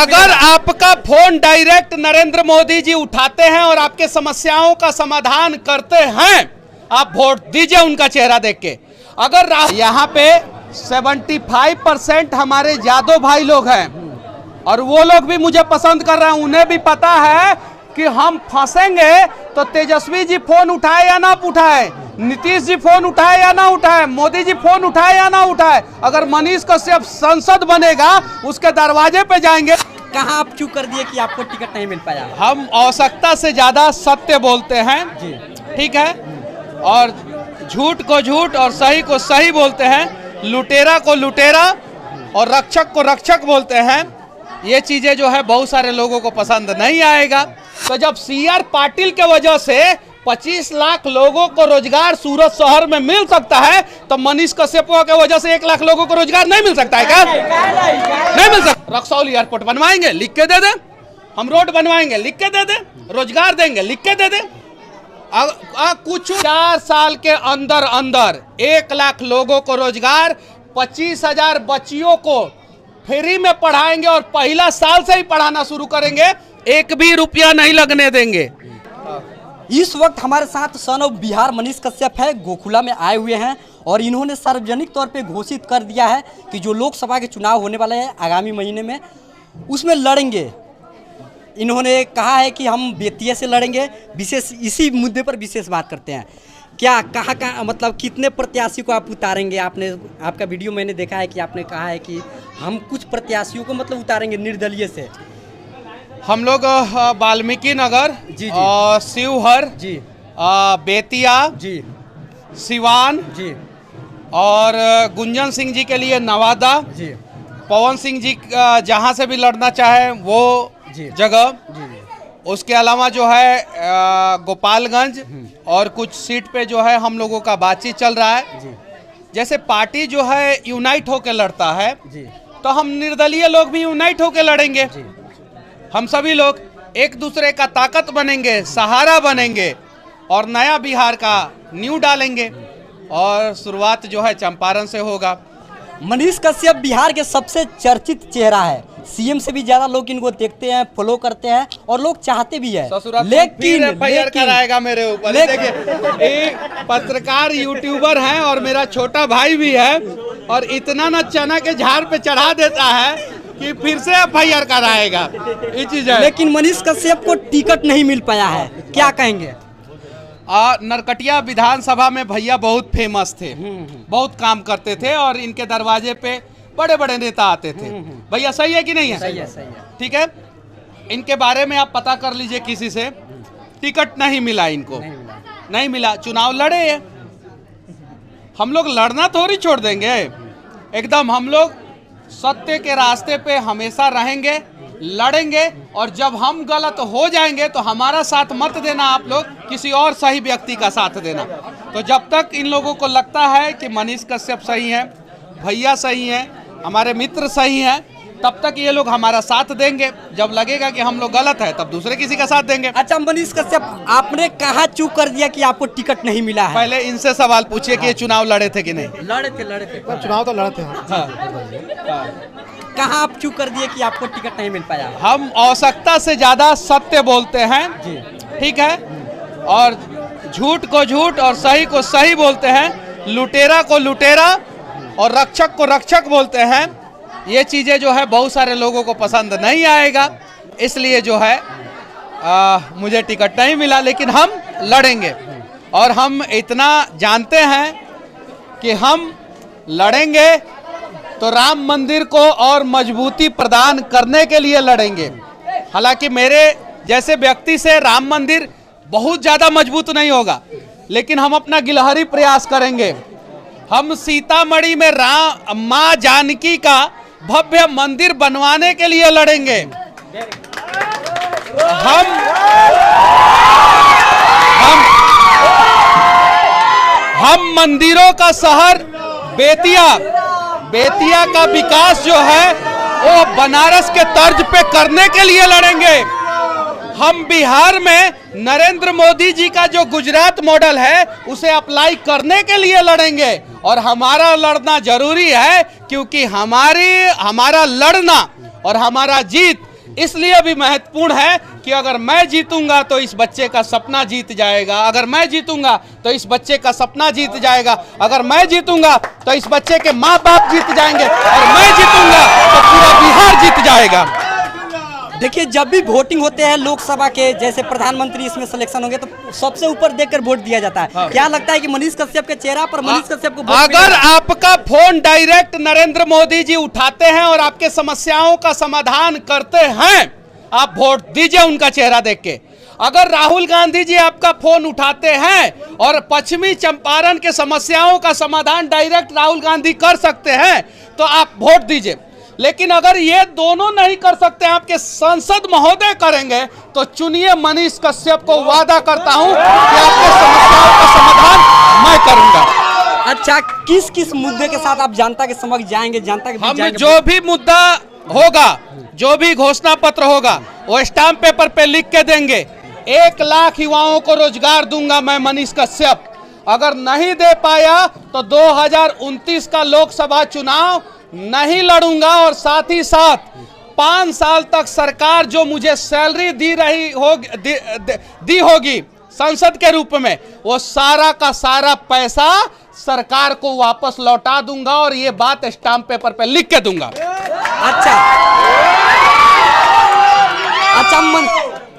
अगर आपका phone direct Narendra Modi ji उठाते हैं और आपके समस्याओं का समाधान करते हैं, आप वोट दीजिए उनका चेहरा देख के। अगर यहाँ पे 75% हमारे यादव भाई लोग हैं और वो लोग भी मुझे पसंद कर रहे हैं। उन्हें भी पता है कि हम फंसेंगे तो तेजस्वी जी फोन उठाए या ना उठाए, नीतीश जी फोन उठाए या ना उठाए, मोदी जी फोन उठाए या ना उठाए, अगर मनीष कश्यप संसद बनेगा उसके दरवाजे पे जाएंगे। कहाँ आप क्यों कर दिए कि आपको टिकट नहीं मिल पाया? हम आवश्यकता से ज्यादा सत्य बोलते हैं जी, ठीक है, और झूठ को झूठ और सही को सही बोलते हैं, लुटेरा को लुटेरा और रक्षक को रक्षक बोलते हैं। ये चीजें जो है बहुत सारे लोगों को पसंद नहीं आएगा। तो जब CR पाटिल के वजह से 25 लाख लोगों को रोजगार सूरत शहर में मिल सकता है, तो मनीष कश्यप के वजह से 1 लाख लोगों को रोजगार नहीं मिल सकता है क्या? नहीं मिल सकता। रक्सौल एयरपोर्ट बनवाएंगे, लिख के दे दे। हम रोड बनवाएंगे, लिख के दे दे। रोजगार देंगे, लिख के दे दे। कुछ 4 साल के अंदर अंदर 1 लाख लोगों को रोजगार, 25,000 बच्चियों को फ्री में पढ़ाएंगे और पहला साल से ही पढ़ाना शुरू करेंगे, 1 भी रुपया नहीं लगने देंगे। इस वक्त हमारे साथ सन ऑफ बिहार मनीष कश्यप है, गोकुला में आए हुए हैं और इन्होंने सार्वजनिक तौर पे घोषित कर दिया है कि जो लोकसभा के चुनाव होने वाले हैं आगामी महीने में, उसमें लड़ेंगे। इन्होंने कहा है कि हम बेतिया से लड़ेंगे। विशेष इसी मुद्दे पर विशेष बात करते हैं। क्या कहाँ मतलब कितने प्रत्याशी को आप उतारेंगे? आपका वीडियो मैंने देखा है कि आपने कहा है कि हम कुछ प्रत्याशियों को मतलब उतारेंगे निर्दलीय से। हम लोग वाल्मीकि नगर जी, शिवहर जी, बेतिया जी, सिवान जी और गुंजन सिंह जी के लिए नवादा, जी, पवन सिंह जी जहाँ से भी लड़ना चाहे वो जगह, उसके अलावा जो है गोपालगंज और कुछ सीट पे जो है हम लोगों का बातचीत चल रहा है। जैसे पार्टी जो है यूनाइट होकर लड़ता है, तो हम निर्दलीय लोग भी यूनाइट होकर लड़ेंगे। हम सभी लोग एक दूसरे का ताकत बनेंगे, सहारा बनेंगे और नया बिहार का नींव डालेंगे और शुरुआत जो है चंपारण से होगा। मनीष कश्यप बिहार के सबसे चर्चित चेहरा है। सीएम से भी ज्यादा लोग इनको देखते हैं, फॉलो करते हैं और लोग चाहते भी है। लेकिन कराएगा मेरे ऊपर। देखिए, एक पत्रकार यूट्यूबर है और मेरा छोटा भाई भी है और इतना न चना के झाड़ पे चढ़ा देता है कि फिर से FIR कराएगा। ये चीज है। लेकिन मनीष कश्यप को टिकट नहीं मिल पाया है, क्या कहेंगे? नरकटिया विधानसभा में भैया बहुत फेमस थे, बहुत काम करते थे और इनके दरवाजे पे बड़े बड़े नेता आते थे। भैया सही है कि नहीं है? सही है, सही है। ठीक है, इनके बारे में आप पता कर लीजिए किसी से। टिकट नहीं मिला इनको, नहीं मिला। चुनाव लड़े, हम लोग लड़ना थोड़ी छोड़ देंगे एकदम। हम लोग सत्य के रास्ते पे हमेशा रहेंगे, लड़ेंगे और जब हम गलत हो जाएंगे तो हमारा साथ मत देना आप लोग, किसी और सही व्यक्ति का साथ देना। तो जब तक इन लोगों को लगता है कि मनीष कश्यप सही है, भैया सही है, हमारे मित्र सही हैं, तब तक ये लोग हमारा साथ देंगे। जब लगेगा कि हम लोग गलत है तब दूसरे किसी का साथ देंगे। अच्छा मनीष कश्यप, आपने कहा चूक कर दिया कि आपको टिकट नहीं मिला है? पहले इनसे सवाल पूछिए कि ये चुनाव लड़े थे कि नहीं। लड़े थे। चुनाव तो लड़े थे। कहाँ आप क्यों कर दिए कि आपको टिकट नहीं मिल पाया? हम आवश्यकता से ज्यादा सत्य बोलते हैं ठीक है, और झूठ को झूठ और सही को सही बोलते हैं, लुटेरा को लुटेरा और रक्षक को रक्षक बोलते हैं। ये चीजें जो है बहुत सारे लोगों को पसंद नहीं आएगा, इसलिए जो है मुझे टिकट नहीं मिला। लेकिन हम लड़ेंगे और हम इतना जानते हैं कि हम लड़ेंगे तो राम मंदिर को और मजबूती प्रदान करने के लिए लड़ेंगे। हालांकि मेरे जैसे व्यक्ति से राम मंदिर बहुत ज्यादा मजबूत नहीं होगा, लेकिन हम अपना गिलहरी प्रयास करेंगे। हम सीतामढ़ी में मां जानकी का भव्य मंदिर बनवाने के लिए लड़ेंगे। हम मंदिरों का शहर बेतिया का विकास जो है वो बनारस के तर्ज पे करने के लिए लड़ेंगे। हम बिहार में नरेंद्र मोदी जी का जो गुजरात मॉडल है उसे अप्लाई करने के लिए लड़ेंगे। और हमारा लड़ना जरूरी है, क्योंकि हमारा लड़ना और हमारा जीत इसलिए भी महत्वपूर्ण है कि अगर मैं जीतूंगा तो इस बच्चे का सपना जीत जाएगा, अगर मैं जीतूंगा तो इस बच्चे का सपना जीत जाएगा, अगर मैं जीतूंगा तो इस बच्चे के माँ बाप जीत जाएंगे, और मैं जीतूंगा तो पूरा बिहार जीत जाएगा। देखिए, जब भी वोटिंग होते हैं लोकसभा के, जैसे प्रधानमंत्री इसमें सिलेक्शन होंगे तो सबसे ऊपर देखकर वोट दिया जाता है। क्या लगता है कि मनीष कश्यप के चेहरा पर मनीष कश्यप को अगर आपका फोन डायरेक्ट नरेंद्र मोदी जी उठाते हैं और आपके समस्याओं का समाधान करते हैं, आप वोट दीजिए उनका चेहरा देख के। अगर राहुल गांधी जी आपका फोन उठाते हैं और पश्चिमी चंपारण के समस्याओं का समाधान डायरेक्ट राहुल गांधी कर सकते हैं तो आप वोट दीजिए। लेकिन अगर ये दोनों नहीं कर सकते, आपके सांसद महोदय करेंगे, तो चुनिए मनीष कश्यप को। वादा करता हूं कि आपके समस्याओं का समाधान मैं करूंगा। अच्छा, किस किस मुद्दे के साथ आप जनता के समक्ष जाएंगे? जनता के बीच हम जाएंगे? जो भी मुद्दा होगा, जो भी घोषणा पत्र होगा, वो स्टाम्प पेपर पे लिख के देंगे। 1 लाख युवाओं को रोजगार दूंगा मैं मनीष कश्यप। अगर नहीं दे पाया तो 2029 का लोकसभा चुनाव नहीं लड़ूंगा, और साथ ही साथ 5 साल तक सरकार जो मुझे सैलरी दी होगी संसद के रूप में, वो सारा का सारा पैसा सरकार को वापस लौटा दूंगा, और ये बात स्टाम्प पेपर पे लिख के दूंगा। अच्छा,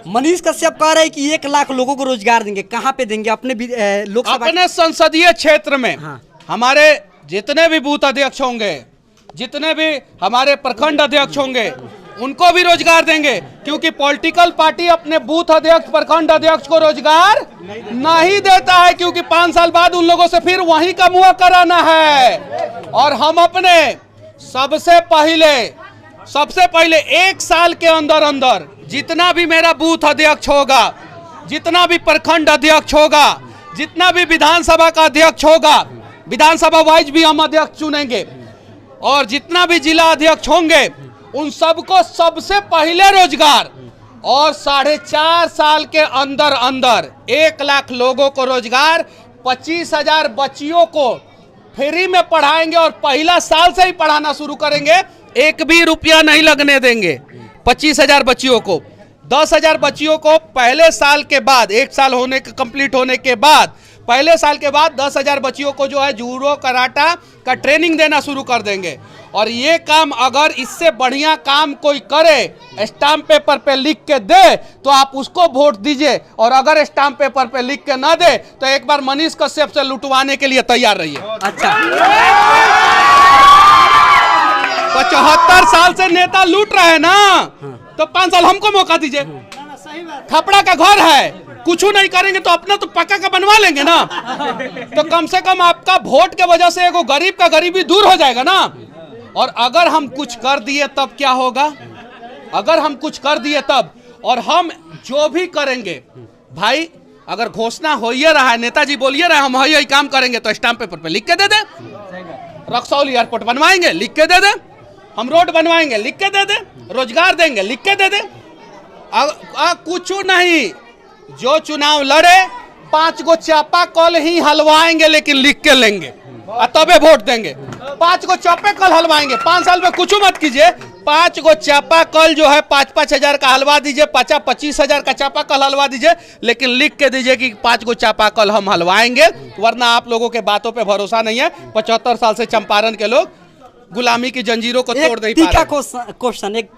मनीष कश्यप कह रहे हैं कि 1 लाख लोगों को रोजगार देंगे। कहाँ पे देंगे? अपने लोकसभा, अपने संसदीय क्षेत्र में। हाँ। हमारे जितने भी बूथ अध्यक्ष होंगे, जितने भी हमारे प्रखंड अध्यक्ष होंगे, उनको भी रोजगार देंगे, क्योंकि पॉलिटिकल पार्टी अपने बूथ अध्यक्ष, प्रखंड अध्यक्ष को रोजगार नहीं देता है, क्योंकि 5 साल बाद उन लोगों से फिर वहीं का मुआ कराना है। और हम अपने सबसे पहले 1 साल के अंदर अंदर जितना भी मेरा बूथ अध्यक्ष होगा, जितना भी प्रखंड अध्यक्ष होगा, जितना भी विधानसभा का अध्यक्ष होगा, विधानसभा वाइज भी हम अध्यक्ष चुनेंगे, और जितना भी जिला अध्यक्ष होंगे, उन सबको सबसे पहले रोजगार, और 4.5 साल के अंदर अंदर 1 लाख लोगों को रोजगार, 25,000 बच्चियों को फ्री में पढ़ाएंगे, और पहला साल से ही पढ़ाना शुरू करेंगे, 1 भी रुपया नहीं लगने देंगे। 25,000 बच्चियों को, 10,000 बच्चियों को पहले साल के बाद, 1 साल कंप्लीट होने के बाद, पहले साल के बाद 10,000 बच्चियों को जो है जूडो कराटा का ट्रेनिंग देना शुरू कर देंगे। और ये काम अगर इससे बढ़िया काम कोई करे, स्टाम्प पेपर पे लिख के दे, तो आप उसको वोट दीजिए, और अगर स्टाम्प पेपर पे लिख के ना दे तो एक बार मनीष कश्यप से लुटवाने के लिए तैयार रहिए। अच्छा, 75 साल से नेता लूट रहे हैं ना, तो 5 साल हमको मौका दीजिए। खपड़ा का घर है, कुछ नहीं करेंगे तो अपना तो पक्का का बनवा लेंगे ना, तो कम से कम आपका वोट के वजह से एगो गरीब का गरीबी दूर हो जाएगा ना। और अगर हम कुछ कर दिए तब क्या होगा? अगर हम कुछ कर दिए तब, और हम जो भी करेंगे भाई, अगर घोषणा हो ही रहा है, नेताजी बोलिए रहे हम यही काम करेंगे, तो स्टाम्प पेपर पे लिख के दे दे। रक्सौल एयरपोर्ट बनवाएंगे, लिख के दे दे। हम रोड बनवाएंगे, लिख के दे दे। रोजगार देंगे, लिख के दे दे। कुछ नहीं, जो चुनाव लड़े 5 गो चापा कल ही हलवाएंगे, लेकिन लिख के लेंगे, तबे वोट देंगे। 5 गो चापा कल हलवाएंगे, 5 साल में कुछ मत कीजिए। 5 गो चापा कल जो है 5-5 हजार का हलवा दीजिए, 25,000 का चापा कल हलवा दीजिए, लेकिन लिख के दीजिए कि 5 गो चापा कल हम हलवाएंगे, वरना आप लोगों के बातों पे भरोसा नहीं है। 75 साल से चंपारण के लोग गुलामी की जंजीरों को तोड़ नहीं पा रहे। एक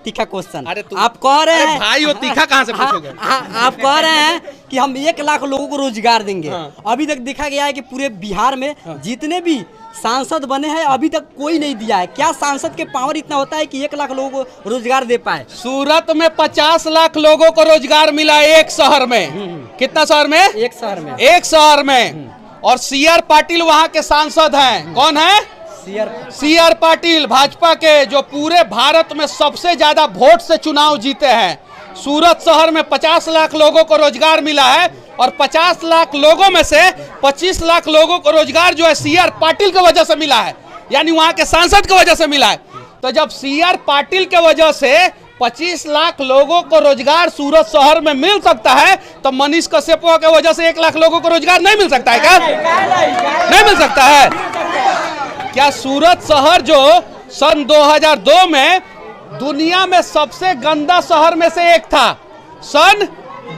तीखा क्वेश्चन, अरे आप कह रहे हैं भाई, वो तीखा कहाँ से पूछोगे? आप कह रहे हैं कि हम 1 लाख लोगों को रोजगार देंगे। अभी तक देखा गया है कि पूरे बिहार में जितने भी सांसद बने हैं, अभी तक कोई नहीं दिया है। क्या सांसद के पावर इतना होता है कि 1 लाख लोगों को रोजगार दे पाए? सूरत में 50 लाख लोगों को रोजगार मिला एक शहर में। कितना शहर में? एक शहर में। एक शहर में। और CR पाटिल वहाँ के सांसद हैं। कौन है? CR पाटिल, भाजपा के, जो पूरे भारत में सबसे ज्यादा वोट से चुनाव जीते हैं। सूरत शहर में 50 लाख लोगों को रोजगार मिला है, और 50 लाख लोगों में से 25 लाख लोगों को रोजगार जो है CR पाटिल की वजह से मिला है, यानी वहां के सांसद की वजह से मिला है। तो जब CR पाटिल के वजह से 25 लाख लोगों को रोजगार सूरत शहर में मिल सकता है, तो मनीष कश्यप के वजह से 1 लाख लोगों को रोजगार नहीं मिल सकता है क्या? नहीं मिल सकता है क्या? सूरत शहर जो सन 2002 में दुनिया में सबसे गंदा शहर में से एक था। सन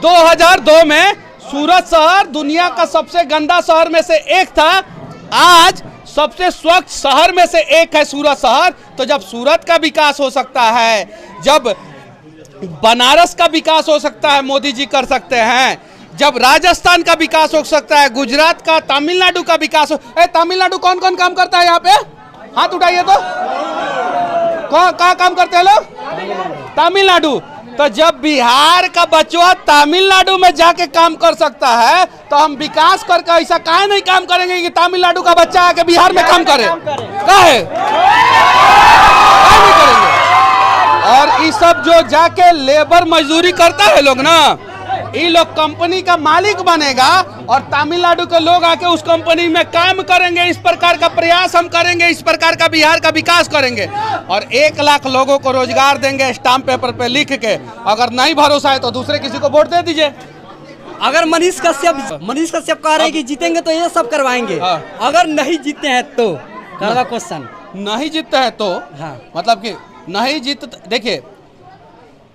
2002 में सूरत शहर दुनिया का सबसे गंदा शहर में से एक था। आज सबसे स्वच्छ शहर में से एक है सूरत शहर। तो जब सूरत का विकास हो सकता है, जब बनारस का विकास हो सकता है, मोदी जी कर सकते हैं, जब राजस्थान का विकास हो सकता है, गुजरात का, तमिलनाडु का विकास हो। तमिलनाडु कौन कौन काम करता है यहाँ पे? हाथ उठाइए तो। कहाँ काम करते हैं लोग? तमिलनाडु। तो जब बिहार का बच्चा तमिलनाडु में जाके काम कर सकता है, तो हम विकास करके ऐसा काहे नहीं काम करेंगे कि तमिलनाडु का बच्चा आके बिहार में काम करे? काहे नहीं करेंगे? और ये सब जो जाके लेबर मजदूरी करता है लोग ना, ये लोग कंपनी का मालिक बनेगा और तमिलनाडु के लोग आके उस कंपनी में काम करेंगे। इस प्रकार का प्रयास हम करेंगे, इस प्रकार का बिहार का विकास करेंगे और 1 लाख लोगों को रोजगार देंगे स्टाम्प पेपर पे लिख के। अगर नहीं भरोसा है तो दूसरे किसी को वोट दे दीजिए। अगर मनीष कश्यप कह रहे हैं कि जीतेंगे तो ये सब करवाएंगे, अगर नहीं जीते हैं तो करवा क्वेश्चन। नहीं जीतते हैं तो हाँ। मतलब कि नहीं जीत, देखिए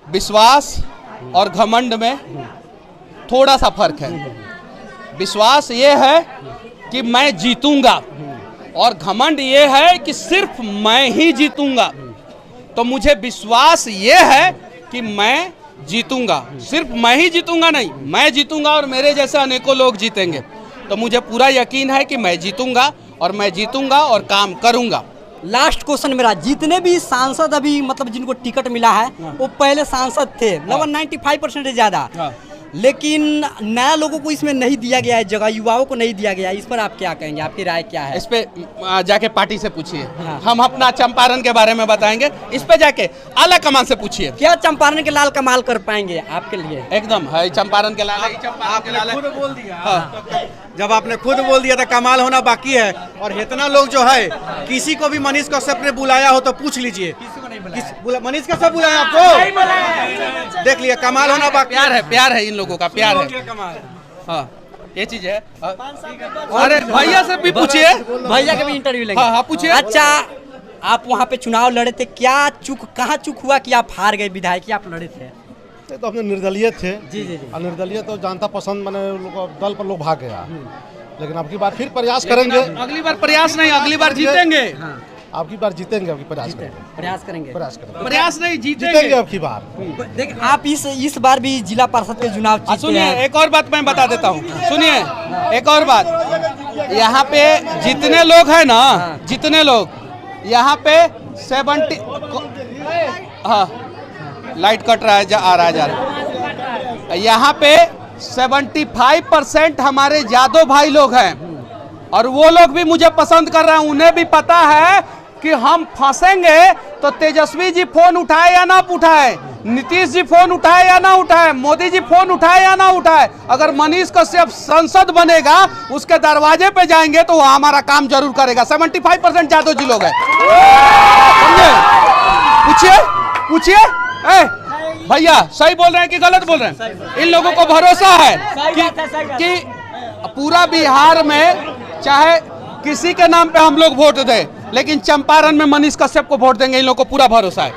विश्वास और घमंड में थोड़ा सा फर्क है। विश्वास ये है कि मैं जीतूंगा और घमंड ये है कि सिर्फ मैं ही जीतूंगा। तो मुझे विश्वास ये है कि मैं जीतूंगा, सिर्फ मैं ही जीतूंगा नहीं, मैं जीतूंगा और मेरे जैसे अनेकों लोग जीतेंगे। तो मुझे पूरा यकीन है कि मैं जीतूंगा और मैं जीतूंगा और काम करूंगा। लास्ट क्वेश्चन मेरा, जितने भी सांसद अभी मतलब जिनको टिकट मिला है वो पहले सांसद थे, लगभग 95% से ज्यादा, लेकिन नया लोगों को इसमें नहीं दिया गया है जगह, युवाओं को नहीं दिया गया है। इस पर आप क्या कहेंगे, आपकी राय क्या है? इस पे जाके पार्टी से पूछिए। हाँ। हम अपना चंपारण के बारे में बताएंगे, इस पे जाके आला कमान से पूछिए। क्या चंपारण के लाल कमाल कर पाएंगे आपके लिए? एकदम है चंपारण के लाल, चंपारण के लाल। खुद बोल दिया। हाँ। जब आपने खुद बोल दिया तो कमाल होना बाकी है। और इतना लोग जो है, किसी को भी मनीष कश्यप ने बुलाया हो तो पूछ लीजिए। मनीष कश्यप बुलाया आपको? देख लिया, कमाल होना बाकी। प्यार है इन लोगों का, प्यार है। हाँ, ये चीज है। अरे भैया से भी पूछिए, भैया के भी इंटरव्यू लेंगे। हाँ पूछिए। अच्छा, आप वहाँ पे चुनाव लड़े थे, क्या कहाँ चूक हुआ कि आप हार गए? विधायक आप लड़े थे तो अपने निर्दलीय थे। जी। और निर्दलीय तो जनता पसंद मैंने दल पर लोग भाग गया, लेकिन अब की बार फिर प्रयास करेंगे। अगली बार प्रयास नहीं, अगली बार जीतेंगे। अब की बार जीतेंगे, अब की प्रयास करेंगे। प्रयास नहीं, जीतेंगे अब की बार। देखिए आप इस बार भी जिला परिषद के चुनाव जीते सुनिए, हैं। एक और बात मैं बता देता हूँ। सुनिए एक और बात, यहाँ पे जितने लोग हैं ना, जितने लोग यहाँ पे 70, हाँ लाइट कट रहा है, आ रहा है जा रहा है। यहाँ पे 75% हमारे यादव भाई लोग हैं और वो लोग भी मुझे पसंद कर रहे हैं। उन्हें भी पता है कि हम फंसेंगे तो तेजस्वी जी फोन उठाए या ना उठाए, नीतीश जी फोन उठाए या ना उठाए, मोदी जी फोन उठाए या ना उठाए, अगर मनीष कश्यप संसद बनेगा उसके दरवाजे पे जाएंगे तो वो हमारा काम जरूर करेगा। 75% यादव जी लोग हैं, समझे? पूछिए भैया सही बोल रहे हैं कि गलत बोल रहे हैं? इन लोगों को भरोसा है कि पूरा बिहार में चाहे किसी के नाम पे हम लोग वोट दें, लेकिन चंपारण में मनीष कश्यप को वोट देंगे। इन लोगों को पूरा भरोसा है।